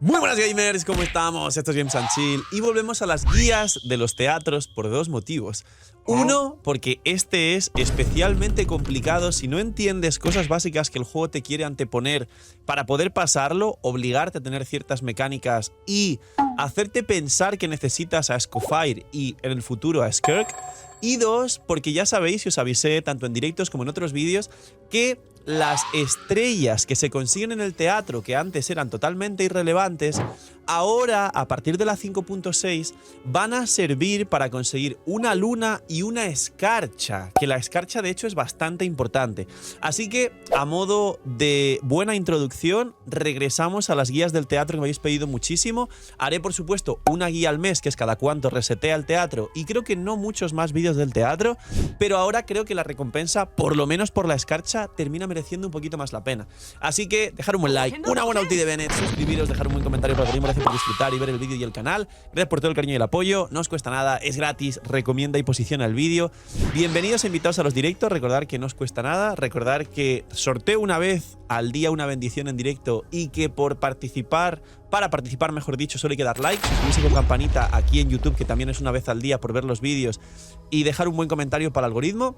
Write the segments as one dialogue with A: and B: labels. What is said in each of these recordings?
A: Muy buenas gamers, ¿cómo estamos? Esto es Games and Chill y volvemos a las guías de los teatros por dos motivos. Uno, porque este es especialmente complicado si no entiendes cosas básicas que el juego te quiere anteponer para poder pasarlo, obligarte a tener ciertas mecánicas y hacerte pensar que necesitas a Scofire y en el futuro a Skirk. Y dos, porque ya sabéis y os avisé tanto en directos como en otros vídeos que las estrellas que se consiguen en el teatro, que antes eran totalmente irrelevantes, ahora, a partir de la 5.6, van a servir para conseguir una luna y una escarcha, que la escarcha de hecho es bastante importante. Así que, a modo de buena introducción, regresamos a las guías del teatro que me habéis pedido muchísimo. Haré, por supuesto, una guía al mes, que es cada cuánto resetea el teatro, y creo que no muchos más vídeos del teatro, pero ahora creo que la recompensa, por lo menos por la escarcha, termina mereciendo un poquito más la pena. Así que, dejar un buen like, una buena ulti de Bennett, suscribiros, dejar un buen comentario para el algoritmo, gracias por disfrutar y ver el vídeo y el canal. Gracias por todo el cariño y el apoyo, no os cuesta nada, es gratis, recomienda y posiciona el vídeo. Bienvenidos e invitados a los directos, recordar que no os cuesta nada, recordar que sorteo una vez al día una bendición en directo y que para participar mejor dicho, solo hay que dar like, suscribirse con campanita aquí en YouTube, que también es una vez al día por ver los vídeos, y dejar un buen comentario para el algoritmo.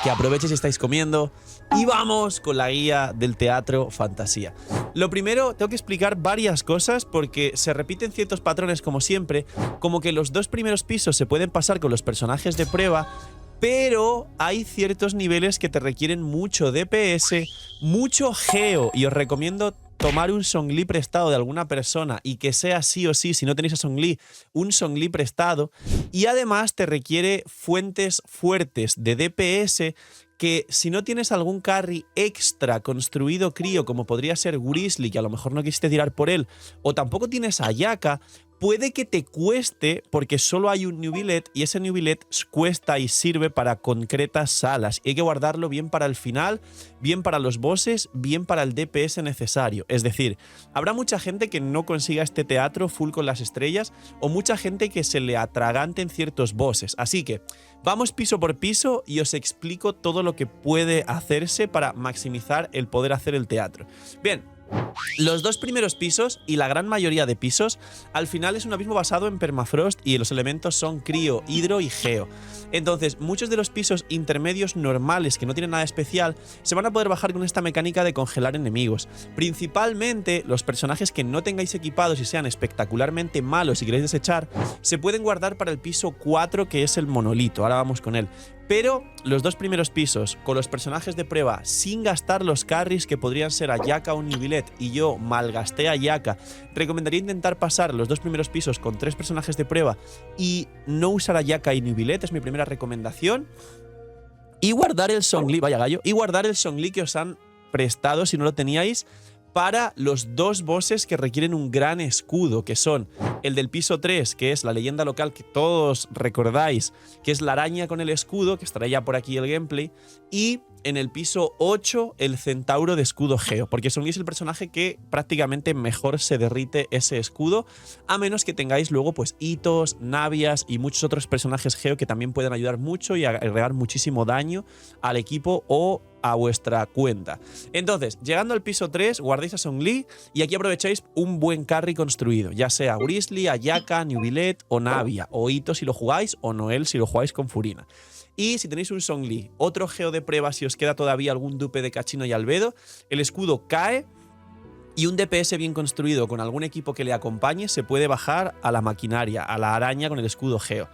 A: Que aproveche si estáis comiendo. Y vamos con la guía del teatro fantasía. Lo primero, tengo que explicar varias cosas porque se repiten ciertos patrones como siempre, como que los dos primeros pisos se pueden pasar con los personajes de prueba, pero hay ciertos niveles que te requieren mucho DPS, mucho geo, y os recomiendo tomar un Zhongli prestado de alguna persona y que sea sí o sí, si no tenéis a Zhongli, un Zhongli prestado. Y además te requiere fuentes fuertes de DPS que si no tienes algún carry extra construido crío, como podría ser Grizzly, que a lo mejor no quisiste tirar por él, o tampoco tienes a Yaka, puede que te cueste porque solo hay un New Billet y ese New Billet cuesta y sirve para concretas salas. Y hay que guardarlo bien para el final, bien para los bosses, bien para el DPS necesario. Es decir, habrá mucha gente que no consiga este teatro full con las estrellas o mucha gente que se le atraganten ciertos bosses. Así que vamos piso por piso y os explico todo lo que puede hacerse para maximizar el poder hacer el teatro. Bien. Los dos primeros pisos y la gran mayoría de pisos al final es un abismo basado en permafrost y los elementos son crío, hidro y geo. Entonces muchos de los pisos intermedios normales que no tienen nada especial se van a poder bajar con esta mecánica de congelar enemigos. Principalmente los personajes que no tengáis equipados y sean espectacularmente malos y queréis desechar se pueden guardar para el piso 4, que es el monolito. Ahora vamos con él. Pero los dos primeros pisos, con los personajes de prueba, sin gastar los carries que podrían ser a Yaka o New Billet, y yo malgasté a Yaka, recomendaría intentar pasar los dos primeros pisos con 3 personajes de prueba y no usar a Yaka y New Billet, es mi primera recomendación. Y guardar el Zhongli, vaya gallo, y guardar el Zhongli que os han prestado si no lo teníais, para los dos bosses que requieren un gran escudo, que son el del piso 3, que es la leyenda local que todos recordáis, que es la araña con el escudo, que estará ya por aquí el gameplay, y en el piso 8 el centauro de escudo geo, porque Zhongli es el personaje que prácticamente mejor se derrite ese escudo, a menos que tengáis luego pues hitos, navias y muchos otros personajes geo que también pueden ayudar mucho y agregar muchísimo daño al equipo o a vuestra cuenta. Entonces, llegando al piso 3, guardéis a Zhongli y aquí aprovecháis un buen carry construido, ya sea Grizzly, Ayaka, New Billet o Navia, o Ito si lo jugáis, o Noel si lo jugáis con Furina. Y si tenéis un Zhongli, otro geo de prueba si os queda todavía algún dupe de Cachino y Albedo, el escudo cae y un DPS bien construido con algún equipo que le acompañe se puede bajar a la maquinaria, a la araña con el escudo geo.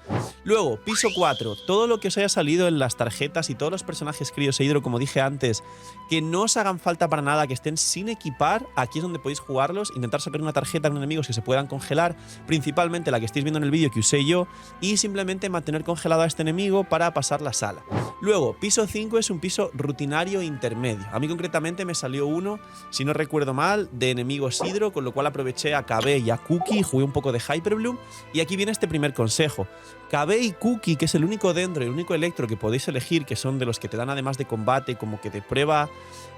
A: Luego, piso 4, todo lo que os haya salido en las tarjetas y todos los personajes críos e hidro, como dije antes, que no os hagan falta para nada, que estén sin equipar, aquí es donde podéis jugarlos, intentar sacar una tarjeta con enemigos que se puedan congelar, principalmente la que estáis viendo en el vídeo que usé yo, y simplemente mantener congelado a este enemigo para pasar la sala. Luego, piso 5 es un piso rutinario intermedio. A mí concretamente me salió uno, si no recuerdo mal, de enemigos hidro, con lo cual aproveché a KB y a Cookie, jugué un poco de Hyperbloom, y aquí viene este primer consejo. KB y Cookie, que es el único Dendro y el único Electro que podéis elegir, que son de los que te dan además de combate, como que de prueba,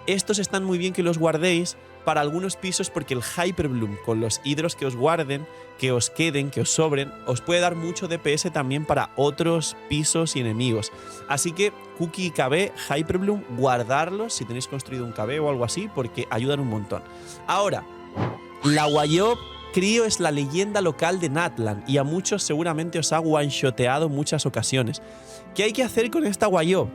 A: estos están muy bien que los guardéis para algunos pisos porque el Hyperbloom con los hidros que os guarden, que os queden, que os sobren, os puede dar mucho DPS también para otros pisos y enemigos. Así que Cookie y KB, Hyperbloom, guardarlos si tenéis construido un KB o algo así porque ayudan un montón. Ahora, La Guayob, Crío es la leyenda local de Natlan y a muchos seguramente os ha one-shoteado en muchas ocasiones. ¿Qué hay que hacer con esta Guayob?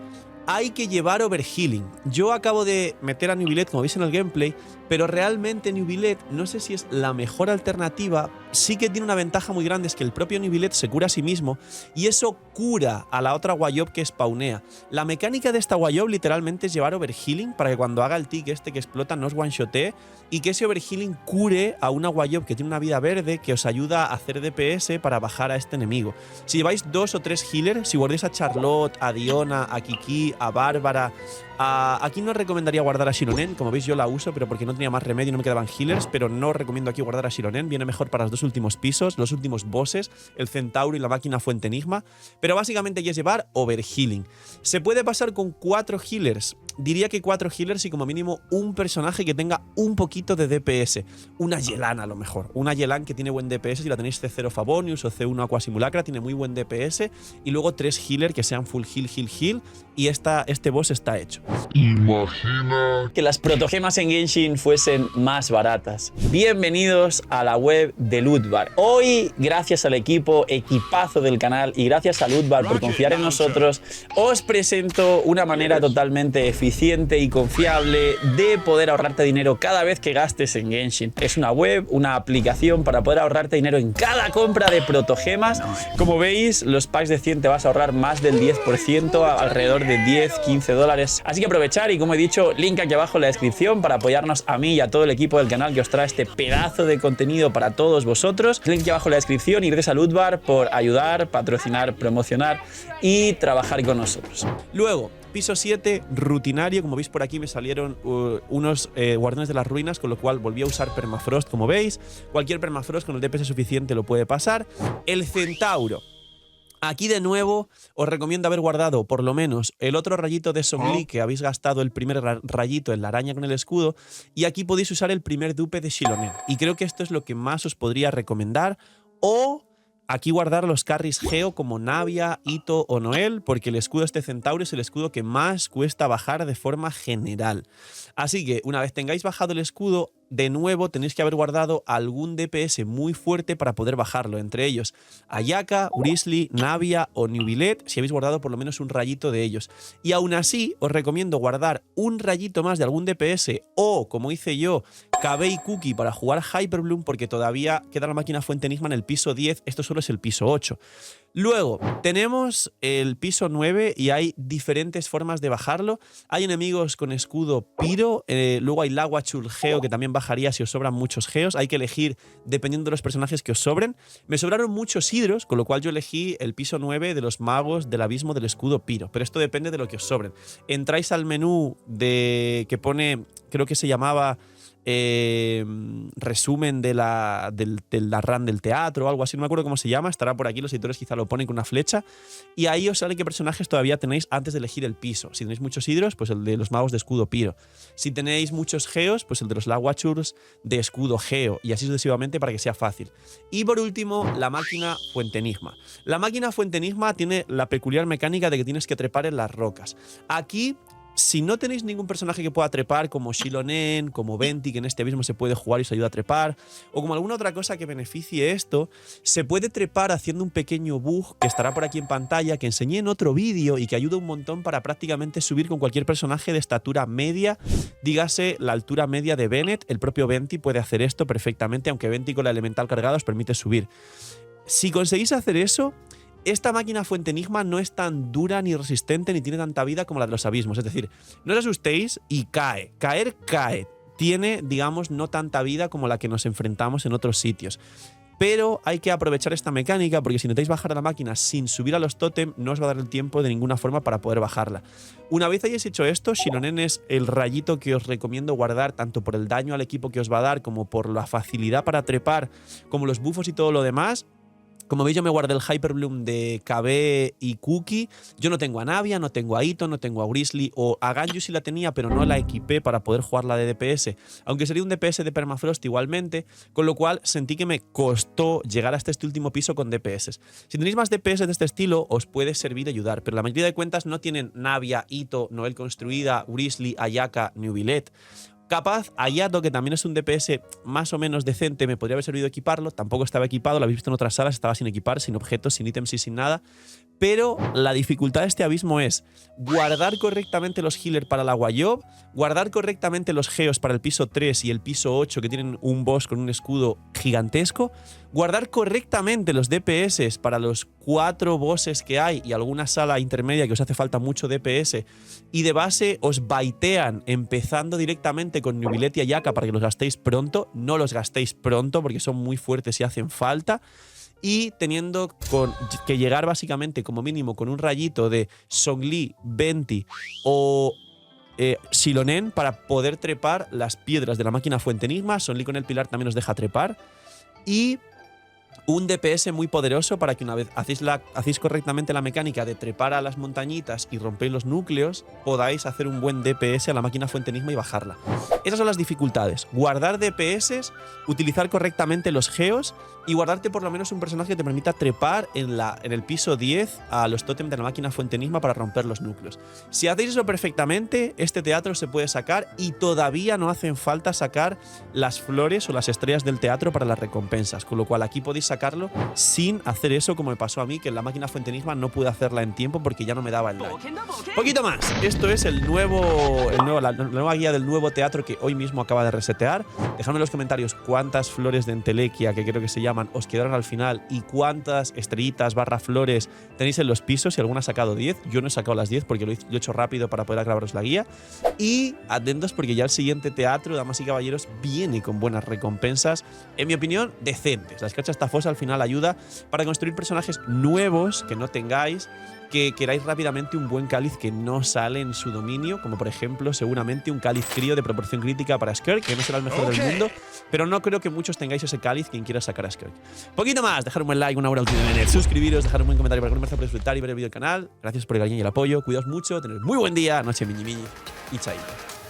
A: Hay que llevar overhealing. Yo acabo de meter a Nubilet, como veis en el gameplay, pero realmente Nubilet no sé si es la mejor alternativa. Sí que tiene una ventaja muy grande, es que el propio Nubilet se cura a sí mismo y eso cura a la otra Guayob que spawnea. La mecánica de esta Guayob literalmente es llevar overhealing para que cuando haga el tick este que explota no os one-shotee y que ese overhealing cure a una Guayob que tiene una vida verde que os ayuda a hacer DPS para bajar a este enemigo. Si lleváis 2 o 3 healers, si guardáis a Charlotte, a Diona, a Kiki, a Bárbara, aquí no os recomendaría guardar a Shironen, como veis yo la uso, pero porque no tenía más remedio y no me quedaban healers, pero no os recomiendo aquí guardar a Shironen, viene mejor para los dos últimos pisos, los últimos bosses, el Centauro y la máquina Fuente Enigma, pero básicamente ya es llevar overhealing. ¿Se puede pasar con 4 healers? Diría que 4 healers y como mínimo un personaje que tenga un poquito de DPS. Una Yelan a lo mejor. Una Yelan que tiene buen DPS, si la tenéis C0 Favonius o C1 Aqua Simulacra, tiene muy buen DPS. Y luego 3 healers que sean full heal, heal, heal. Y este boss está hecho.
B: Imagina que las protogemas en Genshin fuesen más baratas. Bienvenidos a la web de Lootbar. Hoy, gracias al equipazo del canal y gracias a Lootbar por confiar en nosotros, os presento una manera totalmente eficiente y confiable de poder ahorrarte dinero cada vez que gastes en Genshin. Es una web, una aplicación para poder ahorrarte dinero en cada compra de protogemas. Como veis, los packs de 100 te vas a ahorrar más del 10%, alrededor de 10-15 dólares. Así que aprovechar y, como he dicho, link aquí abajo en la descripción para apoyarnos a mí y a todo el equipo del canal que os trae este pedazo de contenido para todos vosotros. Link aquí abajo en la descripción y gracias a Lootbar por ayudar, patrocinar, promocionar y trabajar con nosotros.
A: Luego, piso 7, rutinario. Como veis por aquí me salieron unos guardianes de las ruinas, con lo cual volví a usar permafrost, como veis. Cualquier permafrost con el DPS suficiente lo puede pasar. El Centauro. Aquí de nuevo os recomiendo haber guardado por lo menos el otro rayito de Songli, que habéis gastado el primer rayito en la araña con el escudo, y aquí podéis usar el primer dupe de Shilonen. Y creo que esto es lo que más os podría recomendar. O aquí guardar los carries Geo como Navia, Ito o Noel, porque el escudo de este Centauro es el escudo que más cuesta bajar de forma general. Así que una vez tengáis bajado el escudo, de nuevo tenéis que haber guardado algún DPS muy fuerte para poder bajarlo, entre ellos Ayaka, Wriothesley, Navia o Nubilet, si habéis guardado por lo menos un rayito de ellos. Y aún así os recomiendo guardar un rayito más de algún DPS o, como hice yo, KB y Cookie para jugar Hyperbloom, porque todavía queda la máquina Fuente Enigma en el piso 10, esto solo es el piso 8. Luego tenemos el piso 9 y hay diferentes formas de bajarlo. Hay enemigos con escudo Piro, luego hay Lagua-Chul Geo, que también bajaría si os sobran muchos Geos. Hay que elegir dependiendo de los personajes que os sobren. Me sobraron muchos Hidros, con lo cual yo elegí el piso 9 de los magos del abismo del escudo Piro, pero esto depende de lo que os sobren. Entráis al menú que pone, creo que se llamaba resumen de la run del teatro o algo así, no me acuerdo cómo se llama, estará por aquí, los editores quizá lo ponen con una flecha, y ahí os sale qué personajes todavía tenéis antes de elegir el piso. Si tenéis muchos hidros, pues el de los magos de escudo Piro. Si tenéis muchos geos, pues el de los Lagua-Churs de escudo Geo, y así sucesivamente para que sea fácil. Y por último, la máquina Fuente Enigma. La máquina Fuente Enigma tiene la peculiar mecánica de que tienes que trepar en las rocas. Aquí, si no tenéis ningún personaje que pueda trepar, como Shilonen, como Venti, que en este abismo se puede jugar y os ayuda a trepar, o como alguna otra cosa que beneficie esto, se puede trepar haciendo un pequeño bug que estará por aquí en pantalla, que enseñé en otro vídeo y que ayuda un montón para prácticamente subir con cualquier personaje de estatura media, dígase la altura media de Bennett. El propio Venti puede hacer esto perfectamente, aunque Venti con la elemental cargada os permite subir. Si conseguís hacer eso, esta máquina Fuente Enigma no es tan dura ni resistente ni tiene tanta vida como la de los abismos. Es decir, no os asustéis y cae. Cae. Tiene, digamos, no tanta vida como la que nos enfrentamos en otros sitios. Pero hay que aprovechar esta mecánica, porque si intentáis bajar a la máquina sin subir a los tótem, no os va a dar el tiempo de ninguna forma para poder bajarla. Una vez hayáis hecho esto, Shilonen es el rayito que os recomiendo guardar, tanto por el daño al equipo que os va a dar, como por la facilidad para trepar, como los buffos y todo lo demás. Como veis, yo me guardé el Hyperbloom de KB y Cookie. Yo no tengo a Navia, no tengo a Ito, no tengo a Wriothesley, o a Ganyu sí la tenía, pero no la equipé para poder jugarla de DPS, aunque sería un DPS de Permafrost igualmente, con lo cual sentí que me costó llegar hasta este último piso con DPS. Si tenéis más DPS de este estilo, os puede servir y ayudar, pero la mayoría de cuentas no tienen Navia, Ito, Noel construida, Wriothesley, Ayaka, Nubilet. Capaz, Hayato, que también es un DPS más o menos decente, me podría haber servido equiparlo. Tampoco estaba equipado, lo habéis visto en otras salas, estaba sin equipar, sin objetos, sin ítems y sin nada. Pero la dificultad de este abismo es guardar correctamente los healers para la Guayob, guardar correctamente los geos para el piso 3 y el piso 8, que tienen un boss con un escudo gigantesco, guardar correctamente los DPS para los 4 bosses que hay y alguna sala intermedia que os hace falta mucho DPS, y de base os baitean empezando directamente con Nubilet y Ayaka para que los gastéis pronto. No los gastéis pronto porque son muy fuertes y hacen falta. Y teniendo que llegar básicamente como mínimo con un rayito de Zhongli, Venti o Xilonen para poder trepar las piedras de la máquina Fuente Enigma. Zhongli con el pilar también os deja trepar. Y un DPS muy poderoso para que una vez hacéis correctamente la mecánica de trepar a las montañitas y rompéis los núcleos, podáis hacer un buen DPS a la máquina Fuente Enigma y bajarla. Esas son las dificultades. Guardar DPS, utilizar correctamente los geos y guardarte por lo menos un personaje que te permita trepar en el piso 10 a los tótems de la máquina Fuente Enigma para romper los núcleos. Si hacéis eso perfectamente, este teatro se puede sacar y todavía no hacen falta sacar las flores o las estrellas del teatro para las recompensas, con lo cual aquí podéis sacarlo sin hacer eso como me pasó a mí, que en la máquina Fuente Enigma no pude hacerla en tiempo porque ya no me daba el daño. Poquito más. Esto es la nueva guía del nuevo teatro que hoy mismo acaba de resetear. Dejadme en los comentarios cuántas flores de entelequia, que creo que se llaman, os quedaron al final y cuántas estrellitas / flores tenéis en los pisos. Si alguna ha sacado 10, yo no he sacado las 10 porque lo he hecho rápido para poder grabaros la guía. Y atentos porque ya el siguiente teatro, damas y caballeros, viene con buenas recompensas, en mi opinión, decentes. La escarcha estafosa al final ayuda para construir personajes nuevos que no tengáis, que queráis rápidamente un buen cáliz que no sale en su dominio, como por ejemplo seguramente un cáliz crío de proporción crítica para Skirk, que no será el mejor del mundo, pero no creo que muchos tengáis ese cáliz quien quiera sacar a Skirk. Poquito más, dejar un buen like, una buena ultimate, suscribiros, dejar un buen comentario para que no me para disfrutar y ver el vídeo del canal. Gracias por el cariño y el apoyo, cuidaos mucho, tened muy buen día, noche miñi miñi y chaito.